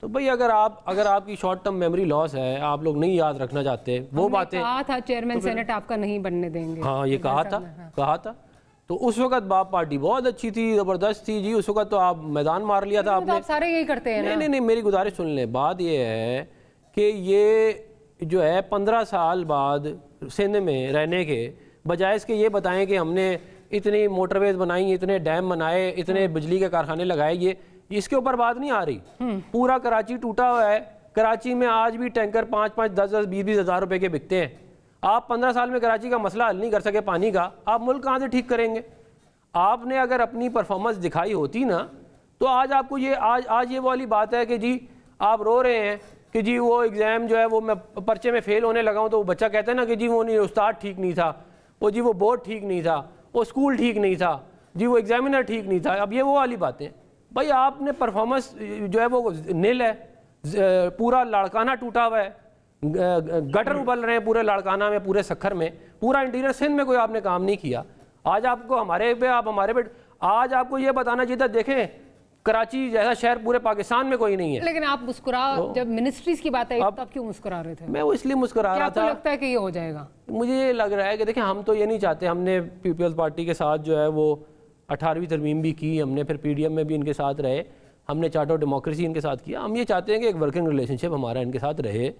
तो भाई अगर आपकी शॉर्ट टर्म मेमोरी लॉस है, आप लोग नहीं याद रखना चाहते वो बातें, कहा था चेयरमैन सेनेट आपका नहीं बनने देंगे, हाँ ये कहा था। तो उस वक्त बाप पार्टी बहुत अच्छी थी, ज़बरदस्त थी जी, उस वक्त तो आप मैदान मार लिया था आपने। आप सारे यही करते हैं ना? नहीं, मेरी गुजारिश सुन लें। बात ये है कि ये जो है 15 साल बाद सिंध में रहने के बजाय इसके ये बताएं कि हमने इतनी मोटरवेज बनाई, इतने डैम बनाए, इतने बिजली के कारखाने लगाए, ये इसके ऊपर बात नहीं आ रही। पूरा कराची टूटा हुआ है। कराची में आज भी टैंकर 5-5, 10-10, 20-20 हज़ार रुपए के बिकते हैं। आप 15 साल में कराची का मसला हल नहीं कर सके पानी का, आप मुल्क कहाँ से ठीक करेंगे? आपने अगर अपनी परफॉर्मेंस दिखाई होती ना तो आज आपको ये आज ये वाली बात है कि जी आप रो रहे हैं कि जी वो एग्ज़ाम जो है वो मैं पर्चे में फ़ेल होने लगा हूँ, तो वो बच्चा कहता है ना कि जी वो नहीं, उस्ताद ठीक नहीं था, वो जी वो बोर्ड ठीक नहीं था, वो स्कूल ठीक नहीं था, जी वो एग्जामिनर ठीक नहीं था। अब ये वो वाली बातें भाई, आपने परफॉर्मेंस जो है वो नील है, पूरा लाड़काना टूटा हुआ है, गटर उबल रहे हैं पूरे लाड़काना में, पूरे सखर में, पूरा इंटीरियर सिंध में कोई आपने काम नहीं किया। आज आपको हमारे पे आज आपको ये बताना चाहिए था, देखें कराची जैसा शहर पूरे पाकिस्तान में कोई नहीं है। लेकिन आप जब मिनिस्ट्रीज की बात आई तब क्यों मुस्कुरा रहे थे? मैं वो इसलिए मुस्कुरा रहा था, लगता है कि ये हो जाएगा? मुझे ये लग रहा है कि देखें हम तो ये नहीं चाहते, हमने पीपल्स पार्टी के साथ जो है वो 18वीं तरमीम भी की, हमने फिर PDM में भी इनके साथ रहे, हमने चार्टर ऑफ डेमोक्रेसी इनके साथ किया। हम ये चाहते हैं कि एक वर्किंग रिलेशनशिप हमारा इनके साथ रहे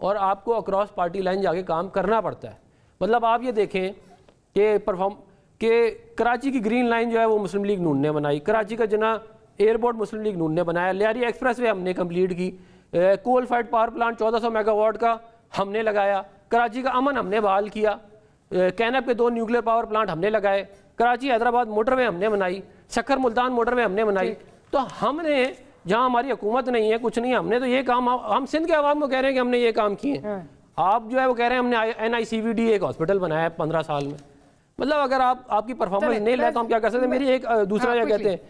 और आपको अक्रॉस पार्टी लाइन जाके काम करना पड़ता है। मतलब आप ये देखें कि कराची की ग्रीन लाइन जो है वो मुस्लिम लीग नून ने बनाई, कराची का जना एयरपोर्ट मुस्लिम लीग नून ने बनाया, लियारी एक्सप्रेस वे हमने कंप्लीट की, कोल फाइड पावर प्लांट 1400 मेगावाट का हमने लगाया, कराची का अमन हमने बहाल किया, कैनप के 2 न्यूक्लियर पावर प्लांट हमने लगाए, कराची हैदराबाद मोटरवे हमने बनाई, शक्कर मुल्तान मोटरवे हमने बनाई। तो हमने जहाँ हमारी हुकूमत नहीं है, कुछ नहीं, हमने तो ये काम, हम सिंध के आवाम को कह रहे हैं कि हमने ये काम किए। आप जो है वो कह रहे हैं हमने NICVD एक हॉस्पिटल बनाया है 15 साल में। मतलब अगर आपकी परफॉर्मेंस नहीं ले तो हम क्या कर सकते हैं? मेरी एक दूसरा क्या कहते हैं,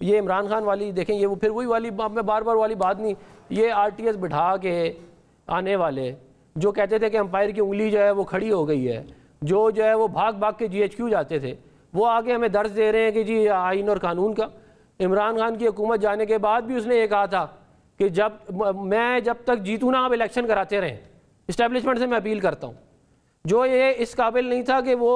ये इमरान खान वाली देखें, ये वो फिर वही वाली मैं बार बार वाली बात नहीं, ये RTS बिठा के आने वाले जो कहते थे कि अंपायर की उंगली जो है वो खड़ी हो गई है, जो है वो भाग भाग के GHQ जाते थे, वो आगे हमें दर्ज दे रहे हैं कि जी आइन और कानून का। इमरान खान की हुकूमत जाने के बाद भी उसने ये कहा था कि जब तक जीतू ना आप इलेक्शन कराते रहें। इस्टेब्लिशमेंट से मैं अपील करता हूँ, जो ये इस काबिल नहीं था कि वो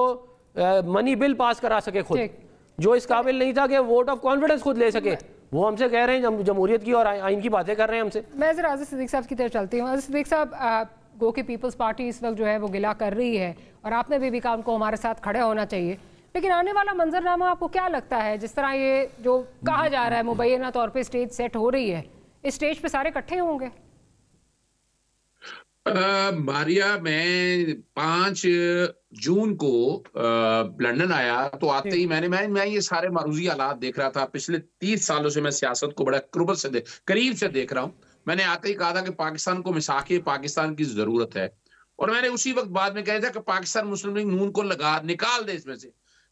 मनी बिल पास करा सके खुद, जो इस काबिल नहीं था कि वोट ऑफ कॉन्फिडेंस खुद ले सके, वो हमसे कह रहे हैं जमहूरियत की और आइन की बातें कर रहे हैं हमसे। मैं ज़रा आज़िज़ सिद्दीक़ साहब की तरफ चलती हूँ। आज़िज़ सिद्दीक़ साहब, गो कि पीपल्स पार्टी इस वक्त जो है वो गिला कर रही है और आपने भी कहा उनको हमारे साथ खड़े होना चाहिए, लेकिन आने वाला मंजरनामा आपको क्या लगता है? जिस तरह ये जो कहा जा रहा है मुबैना तौर पे स्टेज सेट हो रही है, इस स्टेज पे सारे इकट्ठे होंगे? मारिया, मैं 5 जून को लंदन आया तो आते ही मैं ये सारे मारूजी हालात देख रहा था। पिछले 30 सालों से मैं सियासत को बड़ा करीब से देख रहा हूँ। मैंने आते ही कहा था कि पाकिस्तान को मिसाके पाकिस्तान की जरूरत है, और मैंने उसी वक्त बाद में कहा था कि पाकिस्तान मुस्लिम लीग नून को निकाल दे इसमें से,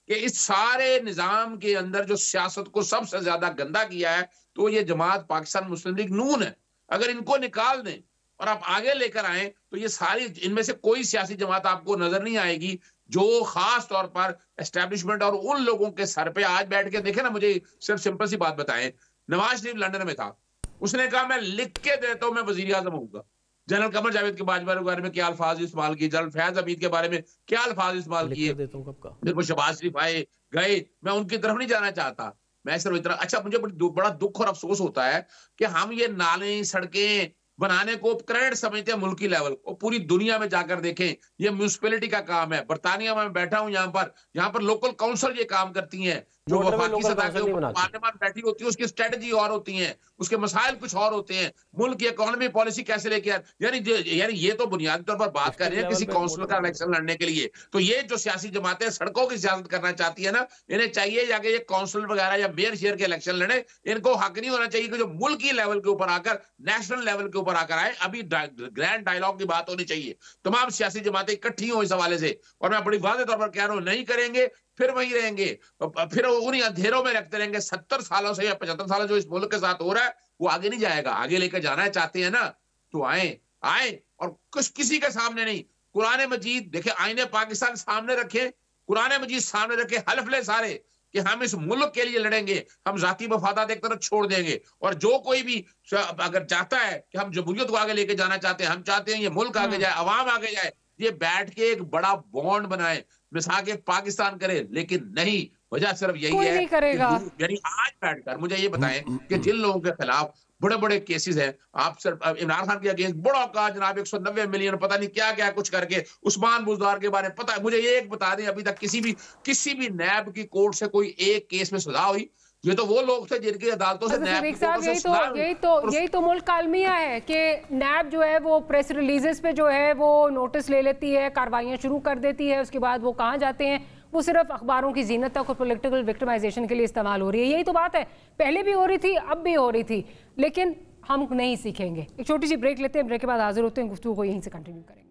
कि इस सारे निजाम के अंदर जो सियासत को सबसे ज्यादा गंदा किया है तो ये जमात पाकिस्तान मुस्लिम लीग नून है। अगर इनको निकाल दें और आप आगे लेकर आए तो ये सारी, इनमें से कोई सियासी जमात आपको नजर नहीं आएगी जो खास तौर पर एस्टेब्लिशमेंट और उन लोगों के सर पे आज बैठ के देखे ना। मुझे सिर्फ सिंपल सी बात बताएं, नवाज शरीफ लंदन में था, उसने कहा मैं लिख के देता हूं मैं वजीर आजम होऊंगा। जनरल कमर जावेद के बाजवा के बारे में क्या अल्फाज इस्तेमाल किए, जनरल फैज हमीद के बारे में क्या अल्फाज इस्तेमाल किए। देखो शहबाज शरीफ आए गए, मैं उनकी तरफ नहीं जाना चाहता, मैं सिर्फ इतना। अच्छा, मुझे बड़ा दुख और अफसोस होता है कि हम ये नाले सड़कें बनाने को उपकरण समझते हैं मुल्की लेवल को। पूरी दुनिया में जाकर देखें, ये म्यूनिसिपैलिटी का काम है। बर्तानिया में बैठा हूं, यहाँ पर लोकल काउंसिल ये काम करती हैं, जो वफाकी सतह के ऊपर पार्लियामेंट बैठी होती है, उसकी स्ट्रेटजी और होती है, उसके मसाइल कुछ और होते हैं, मुल्क की इकोनॉमी पॉलिसी कैसे लेके यानी ये तो बुनियादी तौर पर बात कर रहे हैं किसी काउंसिलर का इलेक्शन लड़ने के लिए। तो ये जो सियासी जमातें सड़कों की सियासत करना चाहती है ना, इन्हें चाहिए जाके ये काउंसिल वगैरह या मेयर शेयर के इलेक्शन लड़े। इनको हक नहीं होना चाहिए कि जो मुल्की लेवल के ऊपर आकर, नेशनल लेवल के ऊपर आकर आए। अभी ग्रैंड डायलॉग की बात होनी चाहिए, तमाम सियासी जमातें इकट्ठी हो इस हवाले से। और मैं बड़ी वाज़ेह तौर पर कह रहा हूं, नहीं करेंगे फिर वही रहेंगे, फिर उन्हीं अंधेरों में रखते रहेंगे। 70 सालों से या 75 सालों जो इस मुल्क के साथ हो रहा है वो आगे नहीं जाएगा। आगे लेकर जाना चाहते हैं ना तो आए और कुछ किसी के सामने नहीं। कुरान मजीद देखे, आईने पाकिस्तान सामने रखे, कुरान मजीद सामने रखे, हल्फ ले सारे कि हम इस मुल्क के लिए लड़ेंगे, हम जाती मफादात एक तरफ छोड़ देंगे। और जो कोई भी अगर चाहता है कि हम जमहूरियत को आगे लेके जाना चाहते हैं, हम चाहते हैं ये मुल्क आगे जाए, अवाम आगे जाए, ये बैठ के एक बड़ा बॉन्ड बनाए, मिसाके पाकिस्तान करे। लेकिन नहीं, वजह सिर्फ यही है, यानी आज बैठकर मुझे ये बताएं कि जिन लोगों के खिलाफ बड़े बड़े केसेस हैं। आप सर इमरान खान के अगेंस्ट बड़ा कहा जनाब 190 मिलियन पता नहीं क्या क्या कुछ करके उस्मान बुजदार के बारे में पता है मुझे ये एक बता दें अभी तक किसी भी नैब की कोर्ट से कोई एक केस में सजा हुई? ये तो वो लोग थे जिनकी अदालतों से नैब यही तो मुल्क का अलमिया है कि नैब जो है वो प्रेस रिलीजेस पे जो है वो नोटिस ले लेती है, कार्रवाइयाँ शुरू कर देती है, उसके बाद वो कहाँ जाते हैं? वो सिर्फ अखबारों की जीनत तक और पॉलिटिकल विक्टिमाइजेशन के लिए इस्तेमाल हो रही है। यही तो बात है, पहले भी हो रही थी, अब भी हो रही थी, लेकिन हम नहीं सीखेंगे। एक छोटी सी ब्रेक लेते हैं, ब्रेक के बाद हाजिर होते हैं, गुफ्तगू को यहीं से कंटिन्यू करेंगे।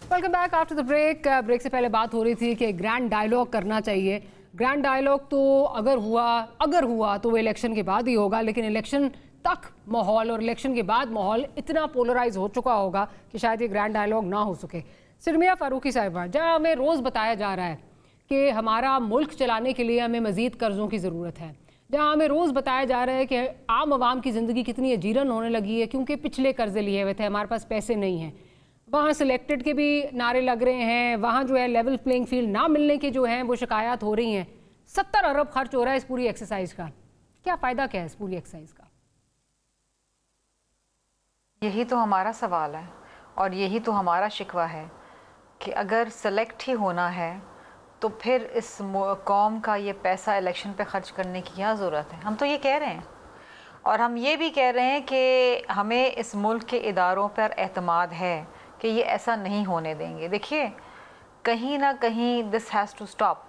Welcome back after the break. Break से पहले बात हो रही थी कि ग्रैंड डायलॉग करना चाहिए। ग्रैंड डायलॉग तो अगर हुआ तो वो इलेक्शन के बाद ही होगा, लेकिन इलेक्शन तक माहौल और इलेक्शन के बाद माहौल इतना पोलराइज हो चुका होगा कि शायद ये ग्रैंड डायलॉग ना हो सके। सिरमिया फारूकी साहिबा, जहाँ हमें रोज़ बताया जा रहा है कि हमारा मुल्क चलाने के लिए हमें मज़ीद कर्ज़ों की ज़रूरत है, जहाँ हमें रोज़ बताया जा रहा है कि आम आवाम की ज़िंदगी कितनी अजीरन होने लगी है क्योंकि पिछले कर्ज़े लिए हुए थे, हमारे पास पैसे नहीं हैं, वहाँ सिलेक्टेड के भी नारे लग रहे हैं, वहाँ जो है लेवल प्लेइंग फील्ड ना मिलने के जो हैं वो शिकायत हो रही हैं। 70 अरब खर्च हो रहा है इस पूरी एक्सरसाइज का। क्या फ़ायदा क्या है इस पूरी एक्सरसाइज का? यही तो हमारा सवाल है और यही तो हमारा शिकवा है कि अगर सेलेक्ट ही होना है तो फिर इस कौम का ये पैसा इलेक्शन पे खर्च करने की क्या ज़रूरत है? हम तो ये कह रहे हैं और हम ये भी कह रहे हैं कि हमें इस मुल्क के इदारों पर एतमाद है कि ये ऐसा नहीं होने देंगे। देखिए, कहीं ना कहीं this has to stop,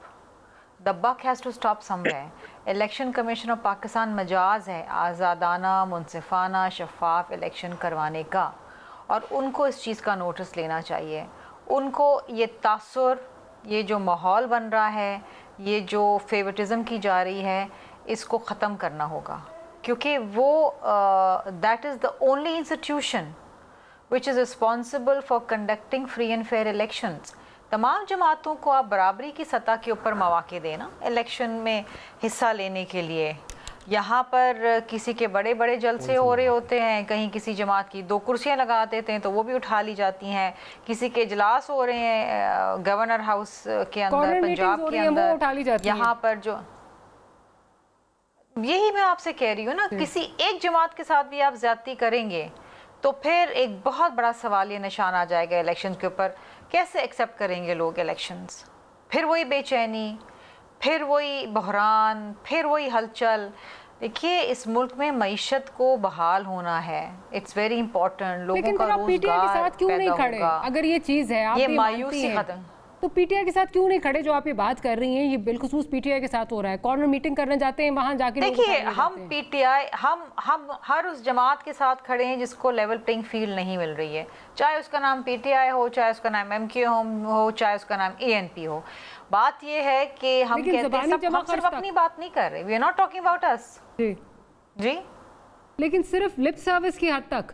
the buck has to stop somewhere. Election commission of Pakistan मजाज है आज़ादाना, मुनसिफाना, शफाफ इलेक्शन करवाने का और उनको इस चीज़ का नोटिस लेना चाहिए। उनको ये तासुर, ये जो माहौल बन रहा है, ये जो फेवरेटिज़म की जा रही है, इसको ख़त्म करना होगा क्योंकि वो that is the only institution which is responsible for conducting free and fair elections। तमाम जमातों को आप बराबरी की सतह के ऊपर मौके दें ना इलेक्शन में हिस्सा लेने के लिए। यहाँ पर किसी के बड़े बड़े जलसे हो रहे होते हैं, कहीं किसी जमात की 2 कुर्सियाँ लगा देते हैं तो वो भी उठा ली जाती हैं, किसी के इजलास हो रहे हैं गवर्नर हाउस के अंदर, पंजाब के अंदर, यहाँ पर जो यही मैं आपसे कह रही हूँ ना, किसी एक जमात के साथ भी आप ज्यादती करेंगे तो फिर एक बहुत बड़ा सवाल ये निशान आ जाएगा इलेक्शन के ऊपर। कैसे एक्सेप्ट करेंगे लोग इलेक्शंस? फिर वही बेचैनी, फिर वही बहरान, फिर वही हलचल। देखिए, इस मुल्क में मईशत को बहाल होना है, इट्स वेरी इंपॉर्टेंट। लोगों का रोजगार पैदा होगा। अगर ये चीज़ है, आप ये मायूसी खत्म, तो पीटीआई के साथ क्यों नहीं खड़े? जो आप ये बात कर रही हैं ये बिलखुसूस पीटीआई के साथ हो रहा है। कॉर्नर मीटिंग करने जाते हैं, वहां जाके देखिए हम पीटीआई हम हर उस जमात के साथ खड़े हैं जिसको लेवल प्लेइंग फील्ड नहीं मिल रही है, चाहे उसका नाम पीटीआई हो, चाहे उसका नाम एमक्यू हो, चाहे उसका नाम एएनपी हो। बात ये है कि हम कहते हैं हम सिर्फ अपनी बात नहीं कर रहे, we are not talking about us जी, लेकिन सिर्फ लिप सर्विस की हद तक,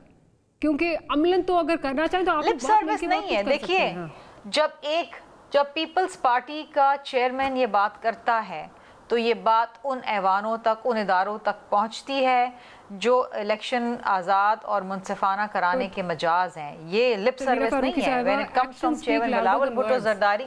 क्योंकि अमलन तो अगर करना चाहें तो आप लिप सर्विस नहीं है। देखिए, जब पीपल्स पार्टी का चेयरमैन ये बात करता है तो ये बात उन ऐवानों तक, उन इदारों तक पहुंचती है जो इलेक्शन आज़ाद और मुनसिफाना कराने के मजाज हैं। ये लिप सर्विस नहीं है। When it comes from chairman Bilawal Bhutto Zardari,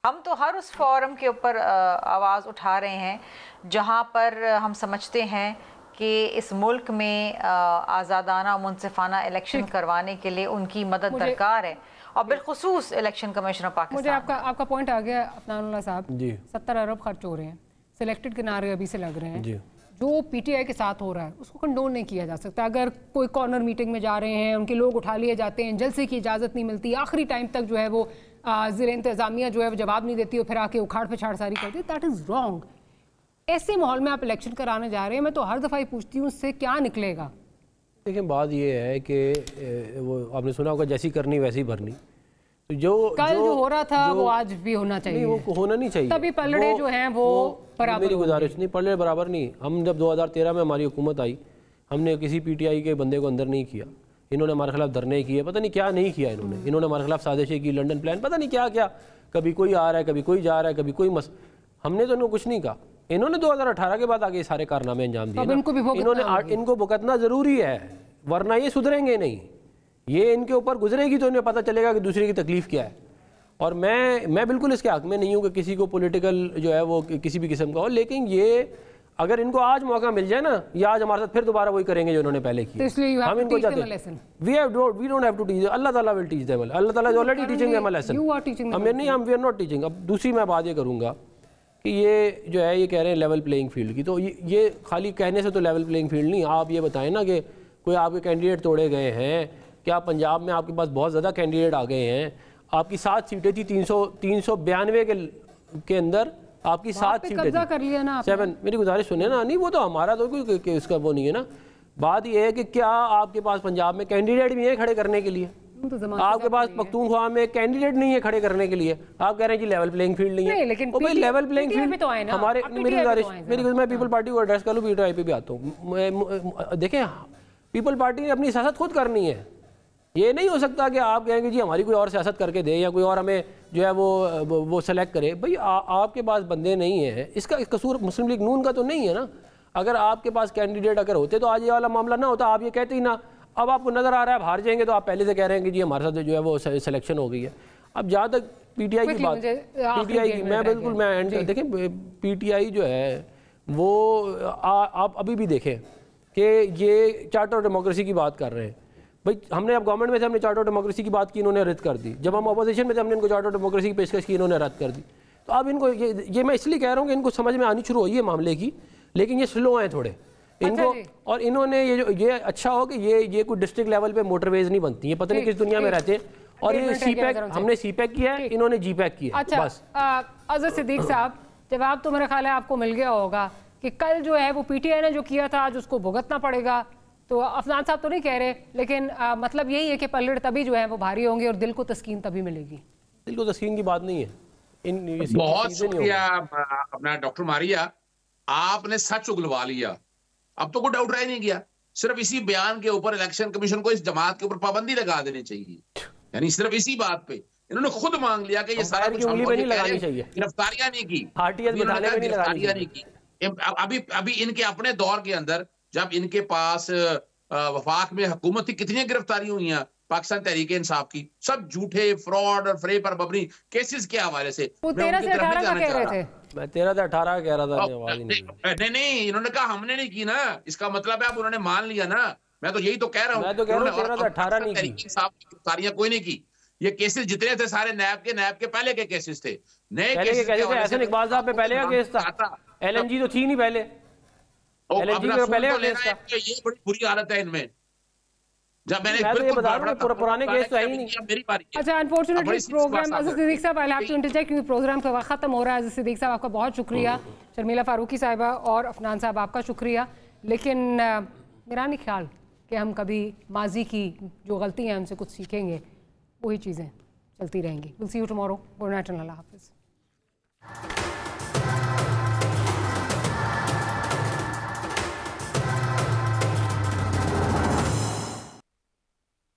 हम तो हर उस फोरम के ऊपर आवाज़ उठा रहे हैं जहां पर हम समझते हैं कि इस मुल्क में आज़ादाना, मुनसिफाना इलेक्शन करवाने के लिए उनकी मदद दरकार है और बिलखुसूस इलेक्शन कमीशन ऑफ पाकिस्तान। मुझे आपका पॉइंट आ गया अफनानुल्लाह साहब जी। 70 अरब खर्च हो रहे हैं, सिलेक्टेड के नारे अभी से लग रहे हैं जी। जो पीटीआई के साथ हो रहा है उसको कंडोन नहीं किया जा सकता। अगर कोई कॉर्नर मीटिंग में जा रहे हैं, उनके लोग उठा लिए जाते हैं, जलसे की इजाज़त नहीं मिलती, आखिरी टाइम तक जो है वो ज़िले इंतज़ामिया जो है वो जवाब नहीं देती और फिर आके उखाड़ पिछाड़ सारी करती है, दैट इज़ रॉन्ग। ऐसे माहौल में आप इलेक्शन कराने जा रहे हैं, मैं तो हर दफ़ा ही पूछती हूँ उससे क्या निकलेगा। देखिए, बात ये है कि वो आपने सुना होगा जैसी करनी वैसी भरनी, तो जो हो रहा था वो आज भी होना चाहिए। नहीं, वो होना नहीं चाहिए। तभी पलड़े जो हैं वो बराबर, मेरी गुजारिश नहीं, पलड़े बराबर नहीं। हम जब 2013 में हमारी हुकूमत आई, हमने किसी पीटीआई के बंदे को अंदर नहीं किया। इन्होंने हमारे खिलाफ धरने किए, पता नहीं क्या नहीं किया इन्होंने हमारे खिलाफ साजिशें की, लंदन प्लान, पता नहीं क्या क्या, कभी कोई आ रहा है, कभी कोई जा रहा है, कभी कोई हमने तो इनको कुछ नहीं कहा। इन्होंने 2018 के बाद आगे सारे कारनामे अंजाम दिए। इनको भुगतना ज़रूरी है, वरना ये सुधरेंगे नहीं। ये इनके ऊपर गुजरेगी तो इन्हें पता चलेगा कि दूसरे की तकलीफ़ क्या है। और मैं बिल्कुल इसके हक़ में नहीं हूँ कि किसी को पॉलिटिकल जो है वो किसी भी किस्म का हो, लेकिन ये अगर इनको आज मौका मिल जाए ना, ये आज हमारे साथ फिर दोबारा वही करेंगे जो उन्होंने पहले किया। तो हम इनको चाहते हैं we don't have to teach, Allah Taala will teach them, Allah Taala is already teaching them a lesson. हमें नहीं, हम वी आर नॉट टीचिंग। अब दूसरी मैं बात ये करूँगा कि ये जो है ये कह रहे हैं लेवल प्लेइंग फील्ड की, तो ये खाली कहने से तो लेवल प्लेइंग फील्ड नहीं। आप ये बताएं ना कि कोई आपके कैंडिडेट तोड़े गए हैं क्या? पंजाब में आपके पास बहुत ज़्यादा कैंडिडेट आ गए हैं, आपकी 7 सीटें थी, 392 के अंदर आपकी 7 सीटें थी, कर लिया ना 7। मेरी गुजारिश सुनिए ना, नहीं वो तो हमारा तो कोई इसका वो नहीं है ना। बात ये है कि क्या आपके पास पंजाब में कैंडिडेट भी हैं खड़े करने के लिए? आपके पास पख्तूनख्वा में कैंडिडेट नहीं है खड़े करने के लिए। आप कह रहे हैं जी लेवल प्लेइंग फील्ड नहीं है, लेकिन लेवल प्लेइंग फील्ड हमारे, मेरी गुजारिश, मैं पीपल पार्टी को एड्रेस कर लूँ, पीटीआई पे भी आता हूँ। देखें, पीपल पार्टी ने अपनी सियासत खुद करनी है। ये नहीं हो सकता कि आप कहेंगे जी हमारी कोई और सियासत करके दे या कोई और हमें जो है वो सेलेक्ट करे। भाई आपके पास बंदे नहीं है, इसका कसूर मुस्लिम लीग नून का तो नहीं है ना। अगर आपके पास कैंडिडेट अगर होते तो आज ये वाला मामला ना होता, आप ये कहते ही ना। अब आपको नज़र आ रहा है हार जाएंगे तो आप पहले से कह रहे हैं कि जी हमारे साथ जो है वो सिलेक्शन हो गई है। अब जहाँ तक पीटीआई की बात, पीटीआई की मैं बिल्कुल मैं देखें, पीटीआई जो है वो आप अभी भी देखें कि ये चार्टर ऑफ डेमोक्रेसी की बात कर रहे हैं। भाई हमने अब गवर्नमेंट में थे, हमने चार्टर ऑफ डेमोक्रेसी की बात की, इन्होंने रद्द कर दी। जब हम अपोजिशन में थे, हमने इनको चार्टर ऑफ डेमोक्रेसी की पेशकश की, इन्होंने रद्द कर दी। तो अब इनको ये मैं इसलिए कह रहा हूँ कि इनको समझ में आनी शुरू हुई है मामले की, लेकिन ये स्लो हैं थोड़े इनको। और इन्होंने ये अच्छा हो कि ये कोई डिस्ट्रिक्ट लेवल पे मोटरवेज नहीं बनती, ये पता नहीं किस दुनिया में रहते हैं। और ये सीपैक, हमने सीपैक किया है, इन्होंने जीपैक किया। अच्छा, बस अज़र सिद्दीक साहब, जवाब तो मेरा ख्याल है आपको मिल गया होगा कि कल जो है वो पीटीआई ने जो किया था आज उसको भुगतना पड़ेगा। तो अफनान साहब तो नहीं कह रहे, लेकिन मतलब यही है कि पलड़ तभी जो है वो भारी होंगे और दिल को तस्कीन तभी मिलेगी। दिल को तस्कीन की बात नहीं है। बहुत शुक्रिया अपना डॉक्टर मारिया, आपने सच उगलवा लिया। अब तो कोई डाउट रह नहीं गया। सिर्फ इसी बयान के ऊपर इलेक्शन कमीशन को इस जमात के ऊपर पाबंदी लगा देनी चाहिए। यानी सिर्फ इसी बात पे इन्होंने खुद मांग लिया कि ये सारा कुछ गिरफ्तारियां नहीं की, गिरफ्तारियां नहीं की। अभी इनके अपने दौर के अंदर जब इनके पास वफाक में हुकूमत थी, कितनी गिरफ्तारी हुई हैं पाकिस्तान तहरीक इंसाफ की, सब झूठे फ्रॉड और फरेब पर मबनी केसेस के हवाले से। वो 13 से 18 का कह रहे थे, मैं 13 से 18 कह रहा था। नहीं, इन्होंने कहा हमने नहीं की ना, इसका मतलब है अब उन्होंने मान लिया ना। मैं तो यही तो कह रहा हूँ, मैं तो कह रहा हूँ 13 से 18 नहीं की गिरफ्तारियां कोई नहीं की। ये केसेस जितने थे सारे नैब के पहले के केसेस थे, नए केसेस थे। एहसन इकबाल साहब पे पहले का केस था, एलएनजी तो थी नहीं पहले, एलएनजी का पहले का केस था। ये बड़ी बुरी हालत है इनमें। जब मैंने पुराने केस तो है ही नहीं। अच्छा, अनफॉर्चुनेटली प्रोग्राम अज़ीज़ सिद्दीक साहब, आई हैव टू इंटरजेक्ट क्योंकि प्रोग्राम का वक्त खत्म हो रहा है। अज़ीज़ सिद्दीक साहब आपका बहुत शुक्रिया, शर्मिला फारूकी साहिबा और अफनान साहब आपका शुक्रिया। लेकिन मेरा नहीं ख्याल कि हम कभी माजी की जो गलतियाँ हैं उनसे कुछ सीखेंगे, वही चीज़ें चलती रहेंगी। Will see you tomorrow. Good night, अल्लाह हाफिज़।